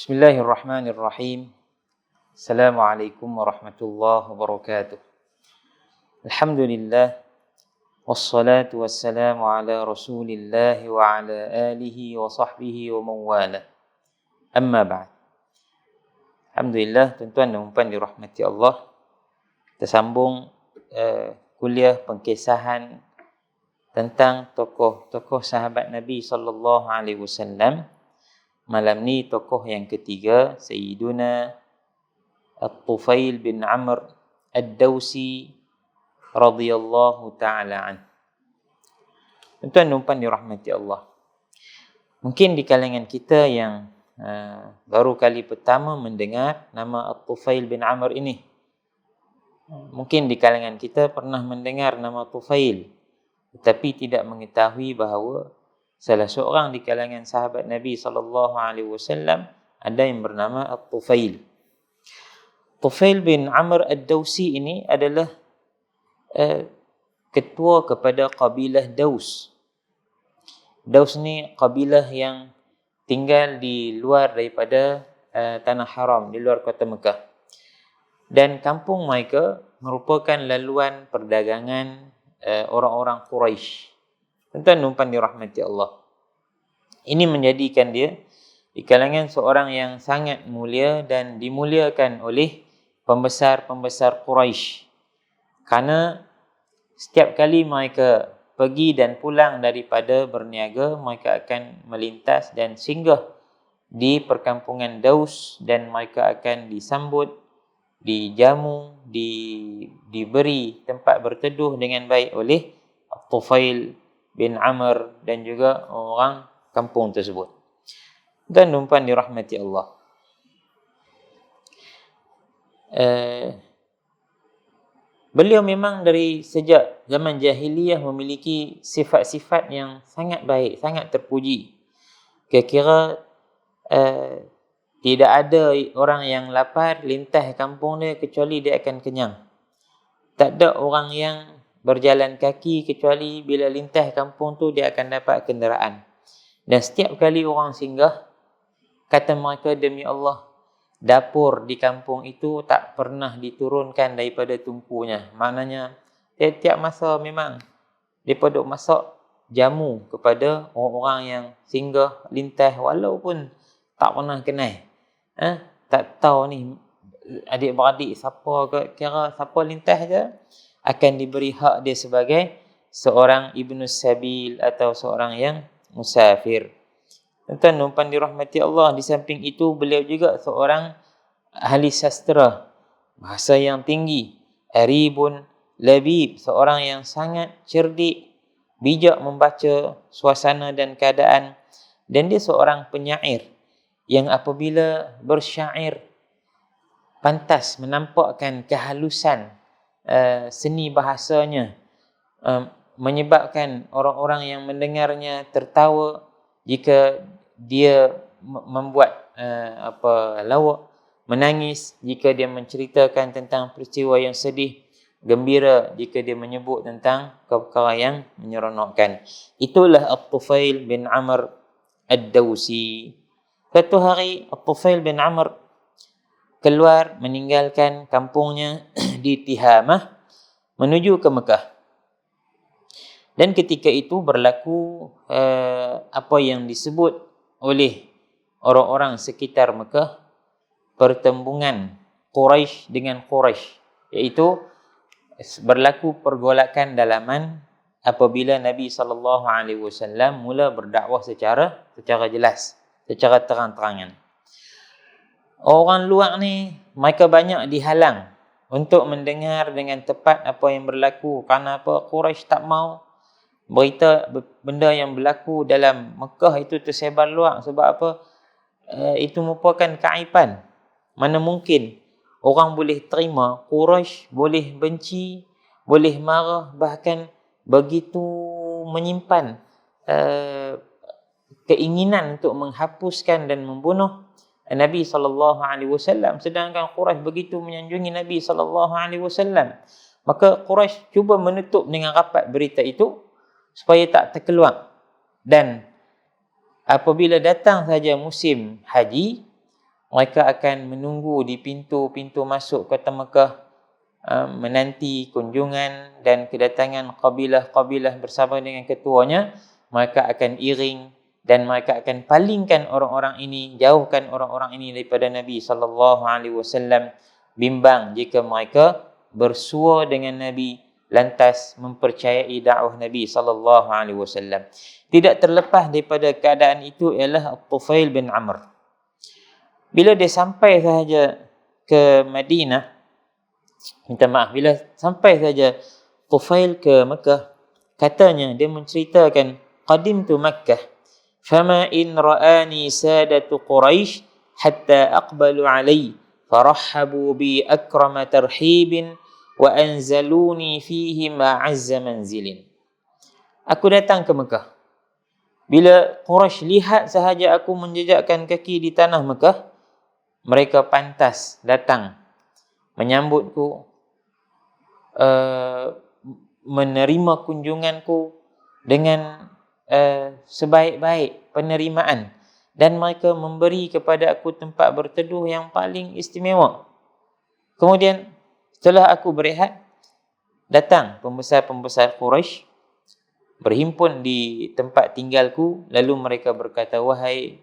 Bismillahirrahmanirrahim. Assalamualaikum warahmatullahi wabarakatuh. Alhamdulillah. Wassalatu wassalamu ala rasulillah wa ala alihi wa sahbihi wa mawala. Amma ba'd. Alhamdulillah, tuan-tuan dan puan dirahmati Allah. Kita sambung kuliah pengkisahan tentang tokoh-tokoh sahabat Nabi SAW. Malam ni tokoh yang ketiga, Sayyiduna At-Tufail bin Amr Ad-Dawsi radhiyallahu ta'ala an. Tuan-tuan dan puan dirahmati Allah. Mungkin di kalangan kita yang baru kali pertama mendengar nama At-Tufail bin Amr ini. Mungkin di kalangan kita pernah mendengar nama Tufail, tetapi tidak mengetahui bahawa salah seorang di kalangan sahabat Nabi SAW ada yang bernama At-Tufail. Tufail bin Amr Ad-Dawsi ini adalah ketua kepada kabilah Daus. Daus ni kabilah yang tinggal di luar daripada tanah haram, di luar kota Mekah. Dan kampung mereka merupakan laluan perdagangan orang-orang Quraisy. Tuan-tuan dan puan dirahmati Allah. Ini menjadikan dia di kalangan seorang yang sangat mulia dan dimuliakan oleh pembesar-pembesar Quraisy. Karena setiap kali mereka pergi dan pulang daripada berniaga, mereka akan melintas dan singgah di perkampungan Daus dan mereka akan disambut, dijamu, diberi tempat berteduh dengan baik oleh Tufail bin Amr dan juga orang kampung tersebut. Dan puan dirahmati Allah. Beliau memang dari sejak zaman jahiliyah memiliki sifat-sifat yang sangat baik, sangat terpuji. Kira-kira tidak ada orang yang lapar lintas kampung dia kecuali dia akan kenyang. Tak ada orang yang berjalan kaki kecuali bila lintas kampung tu dia akan dapat kenderaan. Dan setiap kali orang singgah, kata mereka, demi Allah, dapur di kampung itu tak pernah diturunkan daripada tungkunya. Maknanya tiap-tiap masa memang mereka duk masak jamu kepada orang-orang yang singgah lintas walaupun tak pernah kenal. Tak tahu ni adik-beradik siapa, kira siapa lintas je, akan diberi hak dia sebagai seorang ibnu sabil atau seorang yang musafir. Tuan-tuan dan puan dirahmati Allah, di samping itu beliau juga seorang ahli sastra, bahasa yang tinggi, aribun labib, seorang yang sangat cerdik, bijak membaca suasana dan keadaan, dan dia seorang penyair yang apabila bersyair pantas menampakkan kehalusan seni bahasanya, menyebabkan orang-orang yang mendengarnya tertawa jika dia membuat lawak, menangis jika dia menceritakan tentang peristiwa yang sedih, gembira jika dia menyebut tentang perkara yang menyeronokkan. Itulah At-Tufail bin Amr Ad-Dawsi. Satu hari At-Tufail bin Amr keluar meninggalkan kampungnya di Tihamah menuju ke Mekah. Dan ketika itu berlaku apa yang disebut oleh orang-orang sekitar Mekah, pertembungan Quraisy dengan Quraisy, iaitu berlaku pergolakan dalaman apabila Nabi SAW mula berdakwah secara jelas, secara terang-terangan. Orang luar ni mereka banyak dihalang untuk mendengar dengan tepat apa yang berlaku. Kerana apa? Quraisy tak mau berita benda yang berlaku dalam Mekah itu tersebar luar. Sebab apa? Itu merupakan keaiban. Mana mungkin orang boleh terima, Quraisy boleh benci, boleh marah, bahkan begitu menyimpan keinginan untuk menghapuskan dan membunuh Nabi SAW, sedangkan Quraisy begitu menyanjungi Nabi SAW. Maka Quraisy cuba menutup dengan rapat berita itu supaya tak terkeluar. Dan apabila datang saja musim haji, Mereka akan menunggu di pintu-pintu masuk kota Mekah, menanti kunjungan dan kedatangan kabilah-kabilah bersama dengan ketuanya. Mereka akan iring dan mereka akan palingkan orang-orang ini, jauhkan orang-orang ini daripada Nabi sallallahu alaihi wasallam, bimbang jika mereka bersua dengan Nabi lantas mempercayai dakwah Nabi sallallahu alaihi wasallam. Tidak terlepas daripada keadaan itu ialah Tufail bin Amr. Bila dia sampai sahaja ke Madinah, bila sampai saja Tufail ke Mekah, katanya dia menceritakan, qadimtu Makkah fama in ra'ani sadatu Quraisy hatta aqbalu alai farahhabu bi akrama tarhibin wa anzaluni fihi ma'azza manzilin. Aku datang ke Mekah. Bila Quraisy lihat sahaja aku menjejakkan kaki di tanah Mekah, mereka pantas datang menyambutku, menerima kunjunganku dengan sebaik-baik penerimaan, dan mereka memberi kepada aku tempat berteduh yang paling istimewa. Kemudian setelah aku berehat, datang pembesar-pembesar Quraisy berhimpun di tempat tinggalku, lalu mereka berkata, wahai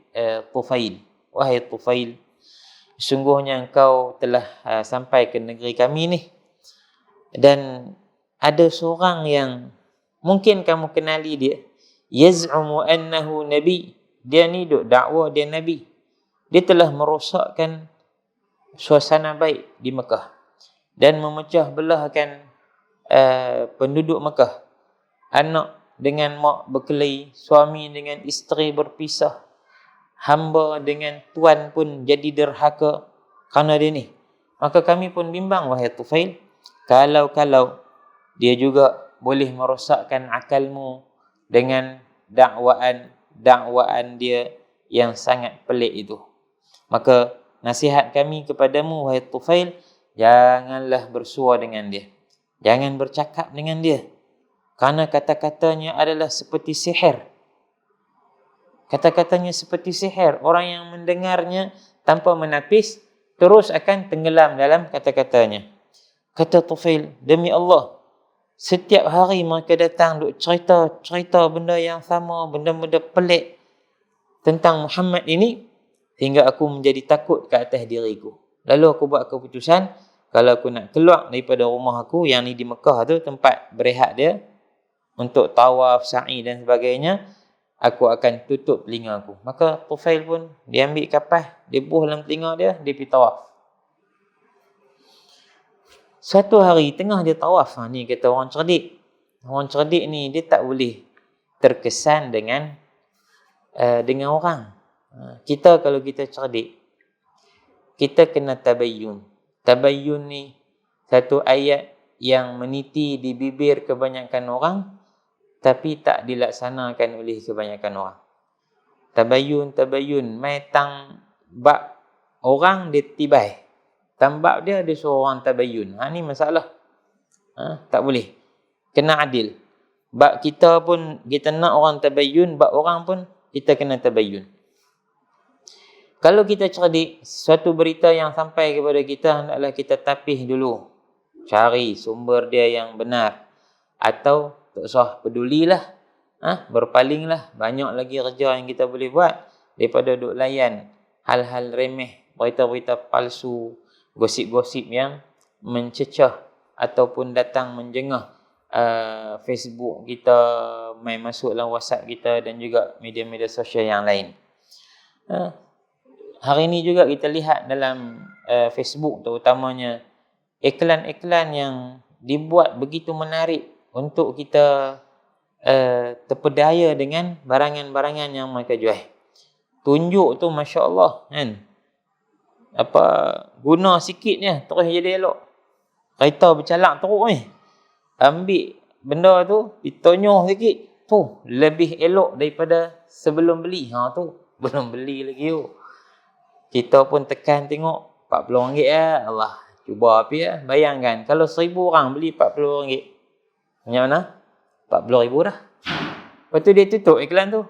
Tufail, sungguhnya engkau telah sampai ke negeri kami ni, dan ada seorang yang mungkin kamu kenali dia, yaz'umu annahu nabi, dia ni duk dakwa dia nabi, dia telah merosakkan suasana baik di Mekah dan memecah belahkan penduduk Mekah. Anak dengan mak berkelahi, suami dengan isteri berpisah, hamba dengan tuan pun jadi derhaka kerana dia ni. Maka kami pun bimbang, wahai Tufail, kalau dia juga boleh merosakkan akalmu dengan dakwaan dia yang sangat pelik itu. Maka nasihat kami kepadamu, wahai Tufail, janganlah bersua dengan dia, jangan bercakap dengan dia, kerana kata-katanya adalah seperti sihir. Kata-katanya seperti sihir. Orang yang mendengarnya tanpa menapis terus akan tenggelam dalam kata-katanya. Kata Tufail, demi Allah, setiap hari mereka datang duk cerita benda yang sama, benda-benda pelik tentang Muhammad ini, hingga aku menjadi takut ke atas diriku. Lalu aku buat keputusan, kalau aku nak keluar daripada rumah aku yang ni di Mekah tu, tempat berehat dia, untuk tawaf, sa'i dan sebagainya, aku akan tutup telinga aku. Maka Tufail pun, dia ambil kapas, dia buh dalam telinga dia, dia pergi tawaf. Satu hari tengah dia tawaf, ni kata orang cerdik. Orang cerdik ni dia tak boleh terkesan dengan orang. Kita kalau kita cerdik, kita kena tabayyun. Tabayyun ni satu ayat yang meniti di bibir kebanyakan orang, tapi tak dilaksanakan oleh kebanyakan orang. Tabayyun, mai tang bab orang dia tibai, tambak dia suruh orang tabayyun. Ni masalah. Tak boleh. Kena adil. Bab kita pun kita nak orang tabayyun, bab orang pun kita kena tabayyun. Kalau kita cerdik, suatu berita yang sampai kepada kita, hendaklah kita tapih dulu, cari sumber dia yang benar, atau tak usah pedulilah, berpalinglah. Banyak lagi kerja yang kita boleh buat daripada duk layan hal-hal remeh, berita-berita palsu, gosip-gosip yang mencecah ataupun datang menjengah Facebook kita, main masuk dalam WhatsApp kita dan juga media-media sosial yang lain. Hari ini juga kita lihat dalam Facebook terutamanya, iklan-iklan yang dibuat begitu menarik untuk kita terpedaya dengan barangan-barangan yang mereka jual. Tunjuk tu Masya Allah, kan? Guna sikitnya terus jadi elok. Kereta bercalak teruk ni, ambil benda tu ditonyoh sikit, tu lebih elok daripada sebelum beli. Tu belum beli lagi tu. Kita pun tekan tengok RM40 Allah. Cuba api ya. Bayangkan kalau 1,000 orang beli RM40. Macam mana? RM40,000 dah. Lepas tu dia tutup iklan tu.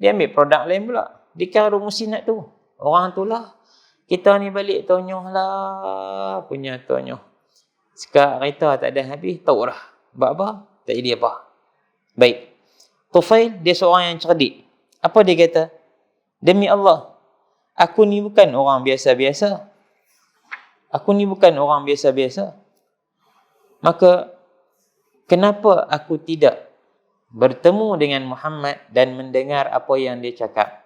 Dia ambil produk lain pula. Dia kira rumusin nak tu. Orang tu lah Kita ni balik tonyoh lah, punya tonyoh. Sekarang kereta tak ada habis, tahu dah. Buat apa? Tak jadi apa. Baik. Tufail, dia seorang yang cerdik. Apa dia kata? Demi Allah, aku ni bukan orang biasa-biasa. Aku ni bukan orang biasa-biasa. Maka, kenapa aku tidak bertemu dengan Muhammad dan mendengar apa yang dia cakap?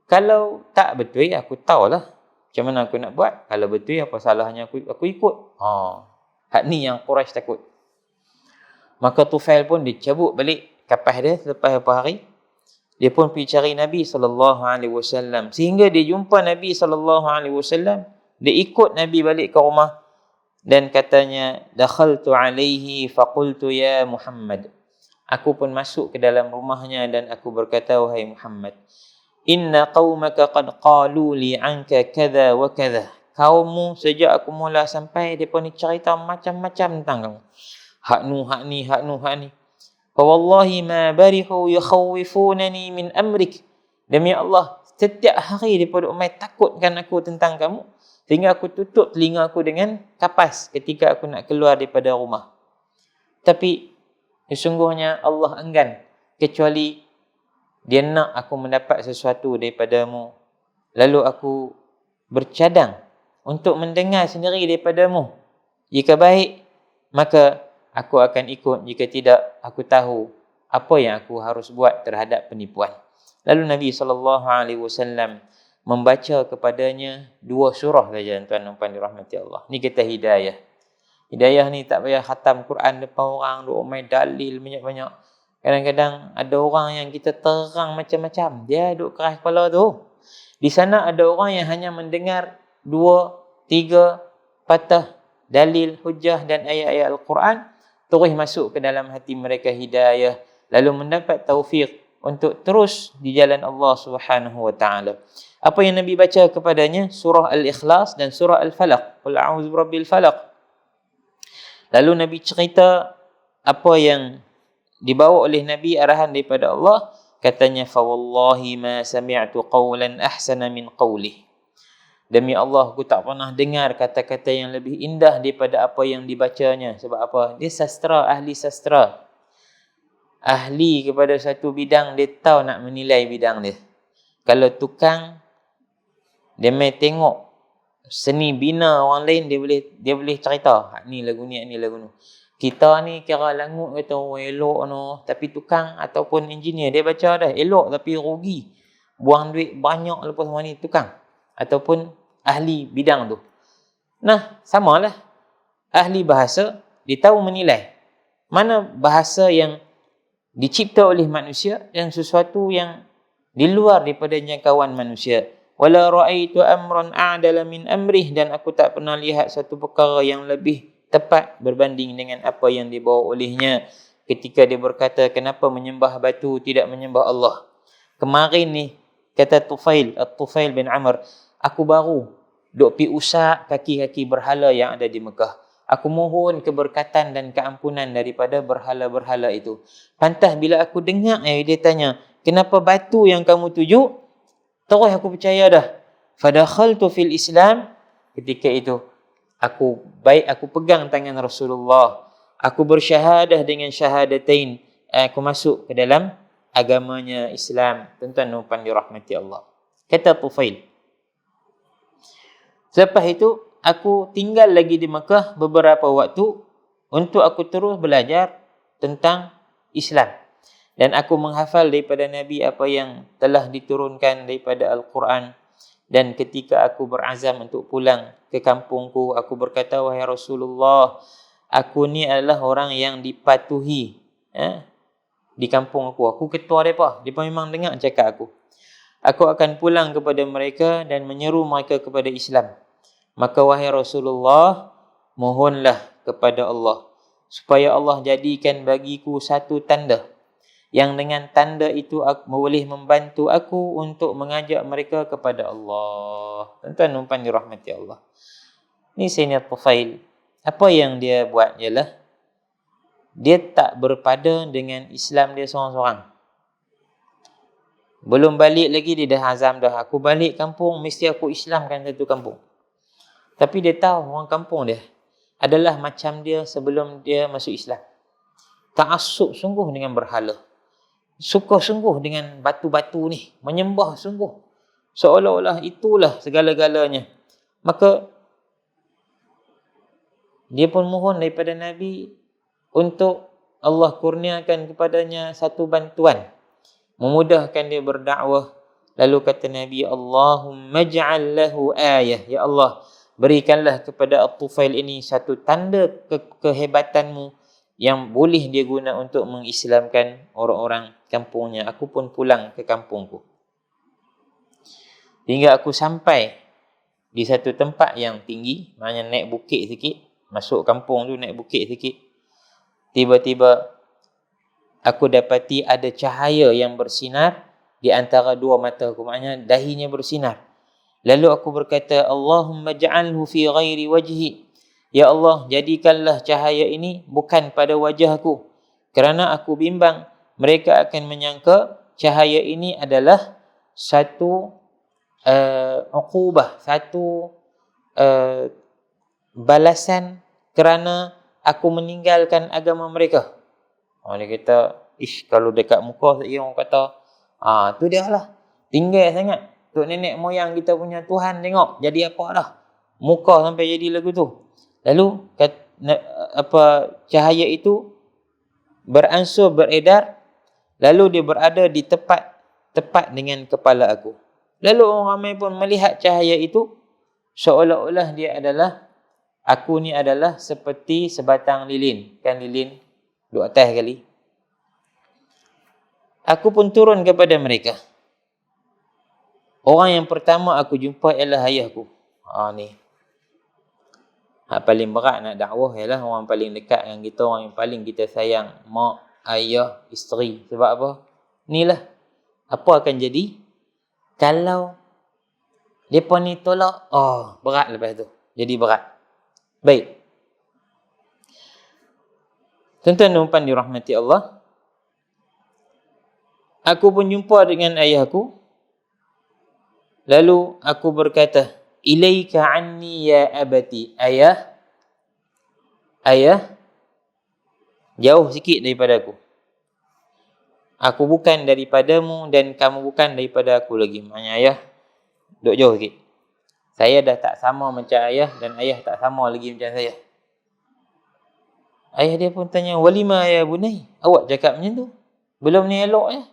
Kalau tak betul, aku tahulah macam mana aku nak buat. Kalau betul, apa salahnya aku ikut. Hak ni yang Quraisy takut. Maka Tufail pun dicabut balik kapas dia selepas beberapa hari. Dia pun pergi cari Nabi SAW. Sehingga dia jumpa Nabi SAW. Dia ikut Nabi balik ke rumah. Dan katanya, dakhaltu alaihi faqultu ya Muhammad. Aku pun masuk ke dalam rumahnya dan aku berkata, wahai Muhammad, inna qawmaka qad qalu li anka kadha wa kadha. Kaummu sejak aku mula sampai, mereka ni cerita macam-macam tentang kamu. Hak nu, hak ni, hak nu, hak ni. Fawallahi ma barihu yukhawifunani min amrik. Demi Allah, setiap hari daripada umat takutkan aku tentang kamu. Sehingga aku tutup telinga aku dengan kapas ketika aku nak keluar daripada rumah. Tapi, sesungguhnya Allah enggan. Kecuali dia nak aku mendapat sesuatu daripadamu. Lalu aku bercadang untuk mendengar sendiri daripadamu. Jika baik, maka aku akan ikut. Jika tidak, aku tahu apa yang aku harus buat terhadap penipuan. Lalu Nabi SAW membaca kepadanya 2 surah saja, tuan-tuan dan puan dirahmati Allah. Ni kita hidayah. Hidayah ni tak payah khatam Quran depan orang, duk main dalil banyak-banyak. Kadang-kadang ada orang yang kita terang macam-macam, dia duk keras kepala tu. Di sana ada orang yang hanya mendengar 2, 3 patah dalil, hujah dan ayat-ayat Al-Quran, terus masuk ke dalam hati mereka hidayah, lalu mendapat taufik untuk terus di jalan Allah Subhanahu wa taala. Apa yang Nabi baca kepadanya? Surah Al-Ikhlas dan surah Al-Falaq. Qul a'udzu birabbil falaq. Lalu Nabi cerita apa yang dibawa oleh Nabi, arahan daripada Allah. Katanya, fa wallahi ma sami'tu qawlan ahsana min qawlihi. Demi Allah, aku tak pernah dengar kata-kata yang lebih indah daripada apa yang dibacanya. Sebab apa? Dia sastra, ahli sastra. Ahli kepada satu bidang, dia tahu nak menilai bidang dia. Kalau tukang, dia main tengok seni bina orang lain, dia boleh cerita, ni lagu ni, ni lagu ni. Kita ni kira langut kata, elok no. Tapi tukang ataupun engineer, dia baca dah, elok tapi rugi. Buang duit banyak lepas semua ni, tukang. Ataupun ahli bidang tu. Nah, samalah. Ahli bahasa, dia tahu menilai. Mana bahasa yang dicipta oleh manusia dan sesuatu yang di luar daripada jangkauan manusia. Wala ra'aitu amran a'dala min amrih, dan aku tak pernah lihat satu perkara yang lebih tepat berbanding dengan apa yang dibawa olehnya ketika dia berkata, kenapa menyembah batu tidak menyembah Allah. Kemarin ni, kata Tufail bin Amr, aku baru duk pi usap kaki-kaki berhala yang ada di Mekah. Aku mohon keberkatan dan keampunan daripada berhala-berhala itu. Pantas bila aku dengar dia tanya, kenapa batu yang kamu tuju? Terus aku percaya dah. Fadakhaltu fil Islam. Ketika itu, aku pegang tangan Rasulullah. Aku bersyahadah dengan syahadatain. Aku masuk ke dalam agamanya Islam. Tuan-tuan dan puan dirahmati Allah. Kata Tufail. Selepas itu, aku tinggal lagi di Mekah beberapa waktu untuk aku terus belajar tentang Islam. Dan aku menghafal daripada Nabi apa yang telah diturunkan daripada Al-Quran. Dan ketika aku berazam untuk pulang ke kampungku, aku berkata, wahai Rasulullah, aku ni adalah orang yang dipatuhi di kampung aku. Aku ketua mereka. Mereka memang dengar cakap aku. Aku akan pulang kepada mereka dan menyeru mereka kepada Islam. Maka wahai Rasulullah, mohonlah kepada Allah supaya Allah jadikan bagiku satu tanda, yang dengan tanda itu aku boleh membantu aku untuk mengajak mereka kepada Allah. Tuan-tuan dan puan dirahmati Allah. Ni Sayyidina Tufail. Apa yang dia buat ialah, dia tak berpada dengan Islam dia seorang-seorang. Belum balik lagi dia dah azam dah. Aku balik kampung, mesti aku Islamkan satu kampung. Tapi dia tahu orang kampung dia adalah macam dia sebelum dia masuk Islam. Ta'assub sungguh dengan berhala. Suka sungguh dengan batu-batu ni. Menyembah sungguh. Seolah-olah itulah segala-galanya. Maka dia pun mohon daripada Nabi untuk Allah kurniakan kepadanya satu bantuan, memudahkan dia berdakwah. Lalu kata Nabi, Allahumma ja'al lahu ayah. Ya Allah, berikanlah kepada At-Tufail ini satu tanda kehebatanmu yang boleh dia guna untuk mengislamkan orang-orang kampungnya. Aku pun pulang ke kampungku. Hingga aku sampai di satu tempat yang tinggi, maknanya naik bukit sikit. Masuk kampung tu naik bukit sikit. Tiba-tiba aku dapati ada cahaya yang bersinar di antara dua mata aku. Maknanya dahinya bersinar. Lalu aku berkata, Allahumma ja'alhu fi ghairi wajhi. Ya Allah, jadikanlah cahaya ini bukan pada wajahku. Kerana aku bimbang mereka akan menyangka cahaya ini adalah satu uqubah, satu balasan kerana aku meninggalkan agama mereka. Dia kata, kalau dekat muka saya orang kata, tu dia lah. Tinggal sangat. Tok nenek moyang kita punya Tuhan tengok jadi apa dah. Muka sampai jadi lagu tu. Lalu cahaya itu beransur beredar, lalu dia berada di tepat dengan kepala aku. Lalu orang ramai pun melihat cahaya itu seolah-olah dia adalah, aku ni adalah seperti sebatang lilin. Kan lilin duduk atas kali. Aku pun turun kepada mereka. Orang yang pertama aku jumpa ialah ayahku. Ni. Hak paling berat nak dakwah ialah orang paling dekat dengan kita, orang yang paling kita sayang. Mak, ayah, isteri. Sebab apa? Inilah. Apa akan jadi kalau mereka ni tolak? Berat lepas tu. Jadi berat. Baik. Tuan-tuan dan puan dirahmati Allah. Aku pun jumpa dengan ayahku. Lalu aku berkata, Ilaika anni ya abati. Ayah, jauh sikit daripada aku. Aku bukan daripadamu dan kamu bukan daripada aku lagi. Maknanya ayah, duduk jauh sikit. Saya dah tak sama macam ayah dan ayah tak sama lagi macam saya. Ayah dia pun tanya, walima ya bunai? Awak cakap macam tu? Belum ni elok ya?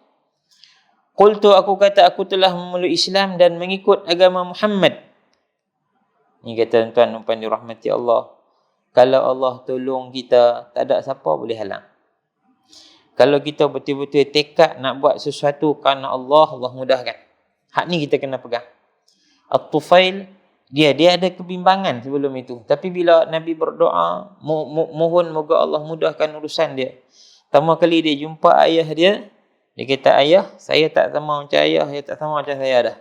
Qultu, aku kata aku telah memeluk Islam dan mengikut agama Muhammad. Ni kata tuan-tuan dan puan dirahmati Allah. Kalau Allah tolong kita, tak ada siapa boleh halang. Kalau kita betul-betul tekad nak buat sesuatu kerana Allah, Allah mudahkan. Hak ni kita kena pegang. At-Tufail, dia ada kebimbangan sebelum itu. Tapi bila Nabi berdoa, mohon moga Allah mudahkan urusan dia. Pertama kali dia jumpa ayah dia, dia kata, ayah, saya tak sama macam ayah, saya tak sama macam saya dah.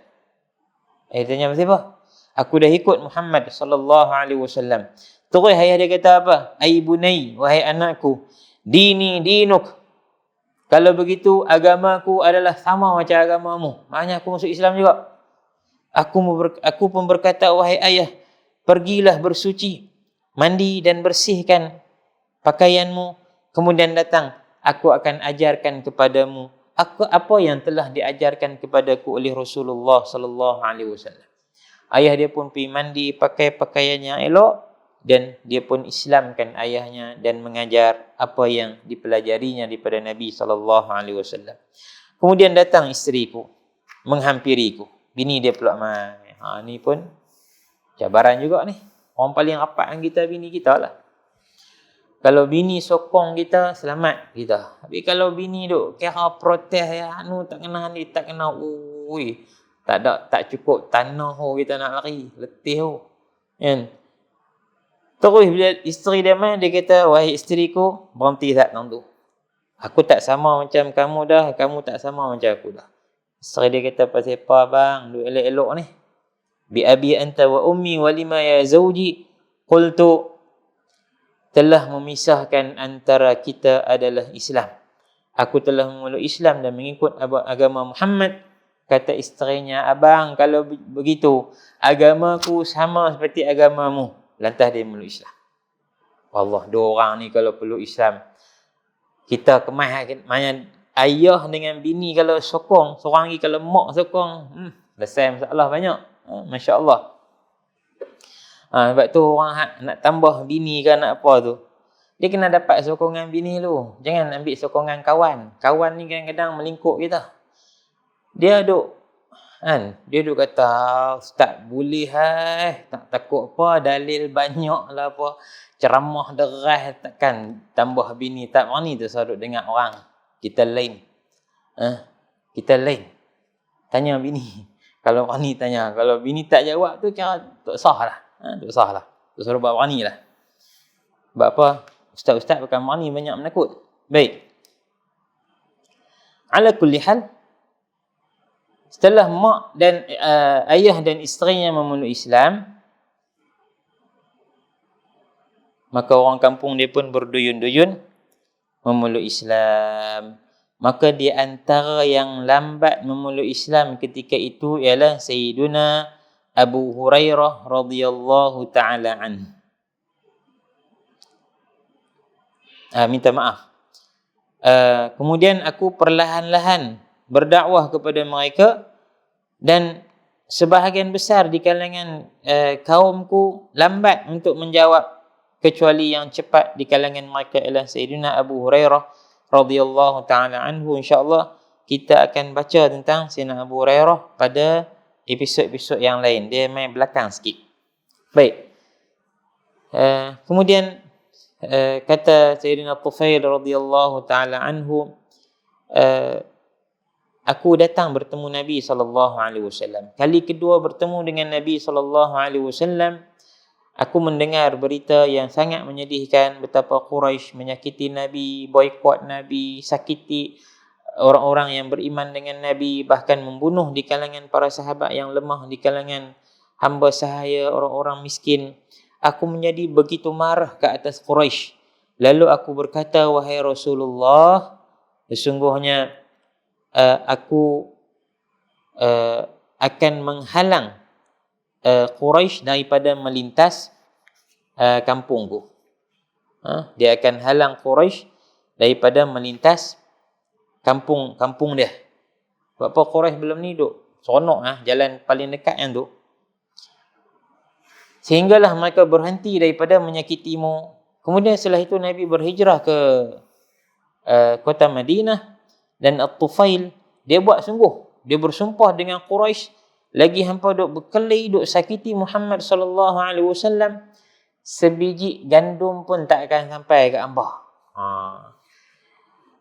Ayah tanya, siapa? Aku dah ikut Muhammad sallallahu alaihi wasallam. Terus ayah dia kata apa? Ai bunai, wahai anakku, dini dinuk. Kalau begitu agamaku adalah sama macam agamamu. Maknanya aku masuk Islam juga. Aku pun berkata, wahai ayah, pergilah bersuci, mandi dan bersihkan pakaianmu, kemudian datang, aku akan ajarkan kepadamu apa yang telah diajarkan kepadaku oleh Rasulullah sallallahu alaihi wasallam. Ayah dia pun pergi mandi, pakai pakaian yang elok, dan dia pun Islamkan ayahnya dan mengajar apa yang dipelajarinya daripada Nabi sallallahu alaihi wasallam. Kemudian datang isteriku, menghampiriku. Bini dia pula mai. Ni pun cabaran juga ni. Orang paling rapat dengan kita bini kita lah. Kalau bini sokong kita, selamat kita. Tapi kalau bini duk kira protes, tak kena ni, tak kena, tak cukup tanah kita nak lari, letih kan. Terus bila isteri dia main, dia kata, wahai isteriku, berhenti tak tu. Aku tak sama macam kamu dah, kamu tak sama macam aku dah. Isteri dia kata, pasal apa bang, duk elok-elok ni. Bi abi anta wa ummi wa lima ya zawji, qultu, telah memisahkan antara kita adalah Islam. Aku telah memeluk Islam dan mengikut agama Muhammad. kata isterinya, abang kalau begitu, agamaku sama seperti agamamu. Lantas dia meluk Islam. Allah, dua orang ni kalau peluk Islam, kita kemas mana ayah dengan bini kalau sokong, seorang lagi kalau mak sokong, selesai masalah banyak. Masya Allah. Sebab tu orang nak tambah bini ke nak apa tu, dia kena dapat sokongan bini tu. Jangan ambil sokongan kawan. Kawan ni kadang-kadang melingkup kita. Dia duk kata, ustaz boleh tak takut apa, dalil banyak lah apa, ceramah deras takkan tambah bini. Tak berani tu saya duk dengar orang. Kita lain. Kita lain. Tanya bini. Kalau berani tanya. Kalau bini tak jawab tu kira tak sah lah. Tak sah lah. Tu suruh buat berani lah. Sebab apa? Ustaz-ustaz bukan berani, banyak menakut. Baik. Ala kulli hal, setelah mak dan ayah dan isterinya memeluk Islam, maka orang kampung dia pun berduyun-duyun memeluk Islam. Maka di antara yang lambat memeluk Islam ketika itu ialah Sayyiduna Abu Hurairah radhiyallahu taala anhu. Minta maaf. Kemudian aku perlahan-lahan berdakwah kepada mereka, dan sebahagian besar di kalangan kaumku lambat untuk menjawab, kecuali yang cepat di kalangan mereka ialah Sayyidina Abu Hurairah radhiyallahu taala anhu. Insya-Allah kita akan baca tentang Sayyidina Abu Hurairah pada episod-episod yang lain. Dia main belakang sikit. Baik. Kemudian kata Sayyidina Tufail radhiyallahu taala anhu, aku datang bertemu Nabi SAW. Kali kedua bertemu dengan Nabi SAW, aku mendengar berita yang sangat menyedihkan betapa Quraisy menyakiti Nabi, boikot Nabi, sakiti orang-orang yang beriman dengan Nabi, bahkan membunuh di kalangan para sahabat yang lemah, di kalangan hamba sahaya, orang-orang miskin. Aku menjadi begitu marah ke atas Quraisy. Lalu aku berkata, wahai Rasulullah, sesungguhnya aku akan menghalang Quraisy daripada melintas kampungku. Dia akan halang Quraisy daripada melintas kampung dia. Sebab apa? Quraisy belum ni duk seronok jalan paling dekat yang tu. Sehinggalah mereka berhenti daripada menyakitimu. Kemudian setelah itu Nabi berhijrah ke kota Madinah, dan At-Tufail dia buat sungguh. Dia bersumpah dengan Quraisy, lagi hampa duk berkelahi, duk sakiti Muhammad sallallahu alaihi wasallam, sebiji gandum pun tak akan sampai ke hamba.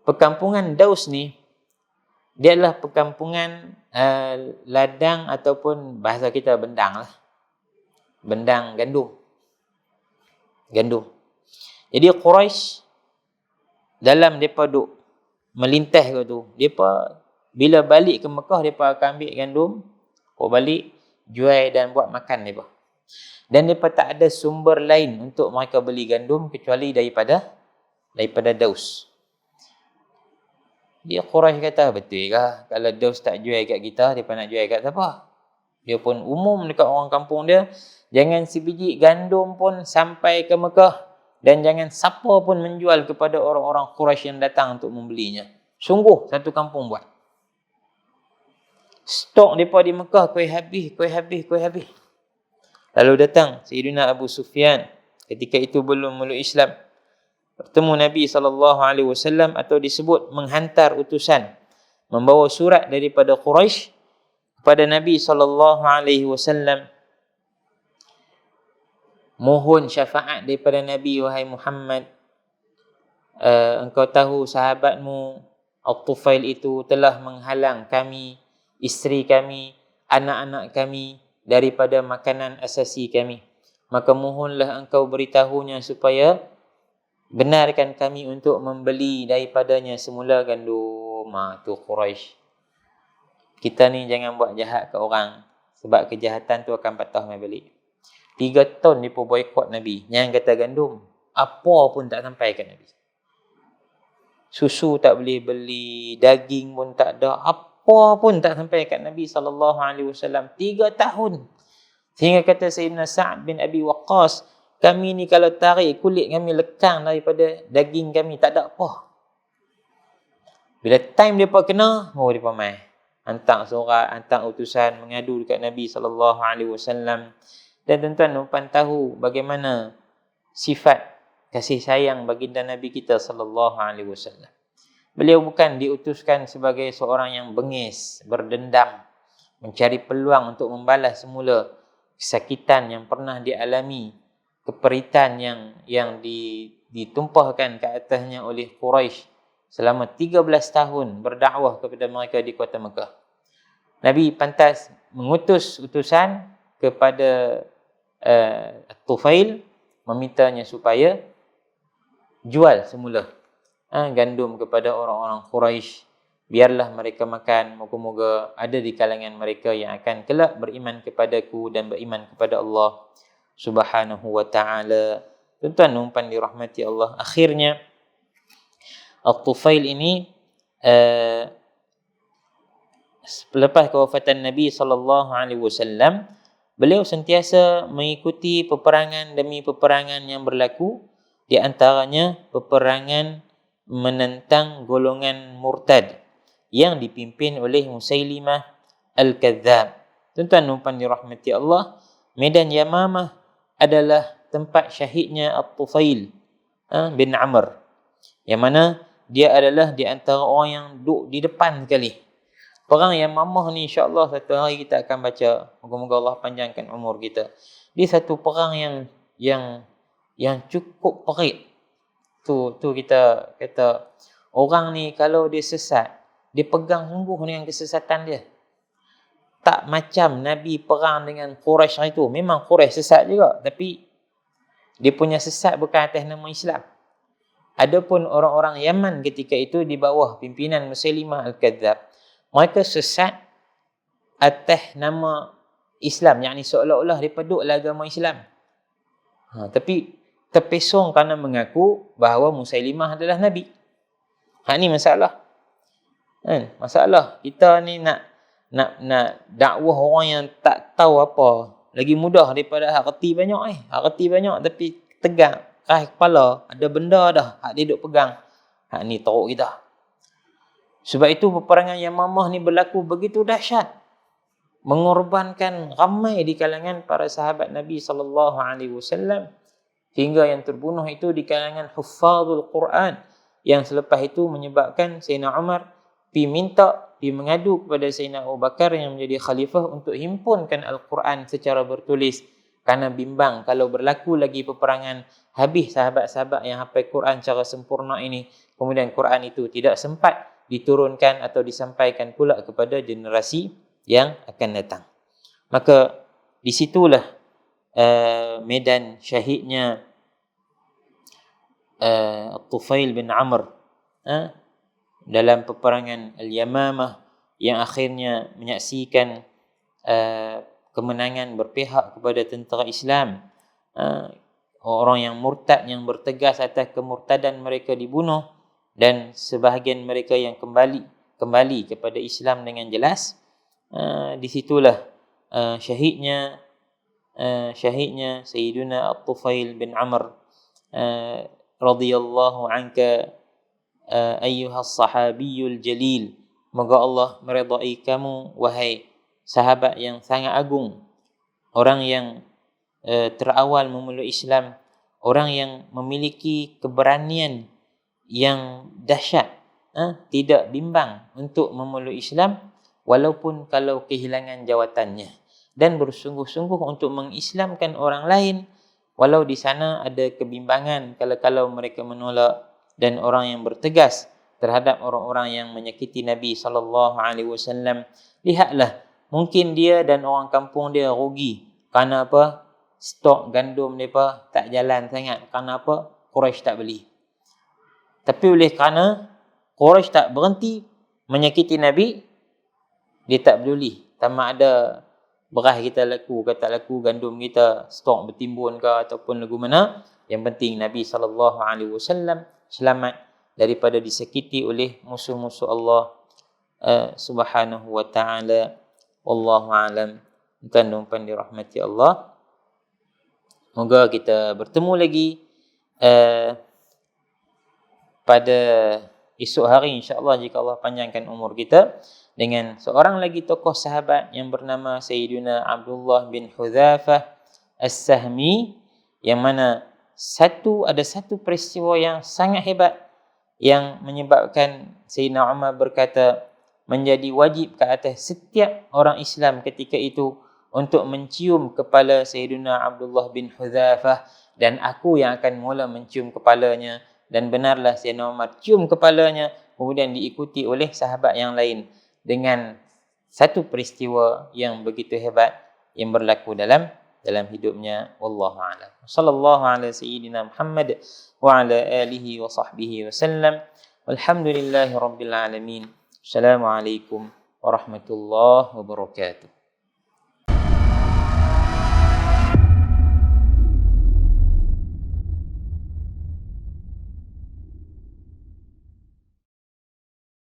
Perkampungan Daus ni dia adalah perkampungan ladang ataupun bahasa kita bendang lah. Bendang gandum. Jadi Quraisy dalam depa duk melintas ke tu, depa bila balik ke Mekah depa akan ambil gandum, balik jual dan buat makan depa. Dan depa tak ada sumber lain untuk mereka beli gandum kecuali daripada Daus. Dia Quraisy kata, betul ke kalau Daus tak jual kat kita, depa nak jual kat siapa? Dia pun umum dekat orang kampung dia, jangan sebiji gandum pun sampai ke Mekah, dan jangan siapa pun menjual kepada orang-orang Quraisy yang datang untuk membelinya. Sungguh satu kampung buat. Stok mereka di Mekah kuih habis. Lalu datang Sayyidina Abu Sufyan, ketika itu belum meluk Islam, bertemu Nabi SAW, atau disebut menghantar utusan, membawa surat daripada Quraisy kepada Nabi SAW, mohon syafaat daripada Nabi, wahai Muhammad, engkau tahu sahabatmu At-Tufail itu telah menghalang kami, isteri kami, anak-anak kami daripada makanan asasi kami. Maka mohonlah engkau beritahunya supaya benarkan kami untuk membeli daripadanya semula gandum. Tu Quraisy. Kita ni jangan buat jahat ke orang, sebab kejahatan tu akan patah mai balik. 3 tahun dia pun boikot Nabi. Yang kata gandum, apa pun tak sampai ke Nabi. Susu tak boleh beli, daging pun tak ada, apa apa pun tak sampai kat Nabi SAW. 3 tahun. Sehingga kata Sayyidina Sa'ad bin Abi Waqqas, kami ni kalau tarik kulit kami lekang daripada daging kami, tak ada apa. Bila time mereka kena, mereka mai. Hantar surat, hantar utusan, mengadu dekat Nabi SAW. Dan tuan-tuan, umpan tahu bagaimana sifat kasih sayang baginda Nabi kita SAW. Beliau bukan diutuskan sebagai seorang yang bengis, berdendam, mencari peluang untuk membalas semula kesakitan yang pernah dialami, keperitan yang ditumpahkan ke atasnya oleh Quraisy selama 13 tahun berdakwah kepada mereka di kota Mekah. Nabi pantas mengutus utusan kepada Tufail, memintanya supaya jual semula gandum kepada orang-orang Quraisy. Biarlah mereka makan, moga-moga ada di kalangan mereka yang akan kelak beriman kepadaku dan beriman kepada Allah Subhanahu wa ta'ala. Tuan-tuan umpan dirahmati Allah. Akhirnya Al-Tufail ini selepas kewafatan Nabi SAW, beliau sentiasa mengikuti peperangan demi peperangan yang berlaku, di antaranya peperangan menentang golongan murtad yang dipimpin oleh Musailimah Al-Kadzab. Tuan-tuan umpan dirahmati Allah, Medan Yamamah adalah tempat syahidnya At-Tufail bin Amr, yang mana dia adalah di antara orang yang duduk di depan sekali. Perang Yamamah ni insya-Allah satu hari kita akan baca. Moga-moga Allah panjangkan umur kita. Dia satu perang yang cukup perit. Tu kita kata orang ni kalau dia sesat, dia pegang sungguh dengan kesesatan dia. Tak macam Nabi perang dengan Quraisy itu. Memang Quraisy sesat juga, tapi dia punya sesat bukan atas nama Islam. Adapun orang-orang Yaman ketika itu di bawah pimpinan Musailimah Al-Kadzab, mereka sesat atas nama Islam, yakni seolah-olah mereka duduklah agama Islam. Tapi terpesong kerana mengaku bahawa Musailimah adalah Nabi. Ni masalah. Masalah kita ni nak dakwah orang yang tak tahu apa lagi mudah daripada hak reti banyak hak reti banyak tapi tegak keras kepala, ada benda dah hak dia duk pegang. Hak ni teruk kita. Sebab itu peperangan Yamamah ni berlaku begitu dahsyat, mengorbankan ramai di kalangan para sahabat Nabi SAW, hingga yang terbunuh itu di kalangan huffazul Quran, yang selepas itu menyebabkan Sayyidina Umar pergi mengadu kepada Sayyidina Abu Bakar yang menjadi khalifah untuk himpunkan Al-Quran secara bertulis, kerana bimbang kalau berlaku lagi peperangan, habis sahabat-sahabat yang hafal Quran secara sempurna ini, kemudian Quran itu tidak sempat diturunkan atau disampaikan pula kepada generasi yang akan datang. Maka disitulah medan syahidnya Tufail bin Amr dalam peperangan Al-Yamamah, yang akhirnya menyaksikan kemenangan berpihak kepada tentera Islam. Orang yang murtad, yang bertegas atas kemurtadan mereka dibunuh, dan sebahagian mereka yang kembali kepada Islam dengan jelas. Disitulah syahidnya Sayyiduna At-Tufail bin Amr radhiyallahu anka ayyuhas sahabiyul jalil. Moga Allah meridai kamu wahai sahabat yang sangat agung, orang yang terawal memeluk Islam, orang yang memiliki keberanian yang dahsyat, tidak bimbang untuk memeluk Islam walaupun kalau kehilangan jawatannya, dan bersungguh-sungguh untuk mengislamkan orang lain walau di sana ada kebimbangan kalau mereka menolak, dan orang yang bertegas terhadap orang-orang yang menyakiti Nabi SAW. Lihatlah, mungkin dia dan orang kampung dia rugi kerana apa? Stok gandum mereka tak jalan sangat. Kerana apa? Quraisy tak beli. Tapi oleh kerana Quraisy tak berhenti menyakiti Nabi, dia tak peduli. Sama ada beras kita laku ke tak laku, gandum kita stok bertimbun ke ataupun lagu mana, yang penting Nabi SAW selamat daripada disakiti oleh musuh-musuh Allah Subhanahu wa taala. Wallahu alam. Tuan-tuan dirahmati Allah. Moga kita bertemu lagi pada esok hari insya-Allah jika Allah panjangkan umur kita dengan seorang lagi tokoh sahabat yang bernama Sayyidina Abdullah bin Hudzafah As-Sahmi, yang mana ada satu peristiwa yang sangat hebat yang menyebabkan Sayyidina Umar berkata menjadi wajib ke atas setiap orang Islam ketika itu untuk mencium kepala Sayyidina Abdullah bin Hudzafah, dan aku yang akan mula mencium kepalanya. Dan benarlah Sayyidina Umar cium kepalanya, kemudian diikuti oleh sahabat yang lain dengan satu peristiwa yang begitu hebat yang berlaku dalam hidupnya. Wallahu a'lam. Sallallahu ala sayyidina Muhammad wa ala alihi wa sahbihi wasallam. Walhamdulillahi rabbil alamin. Assalamualaikum warahmatullahi wabarakatuh.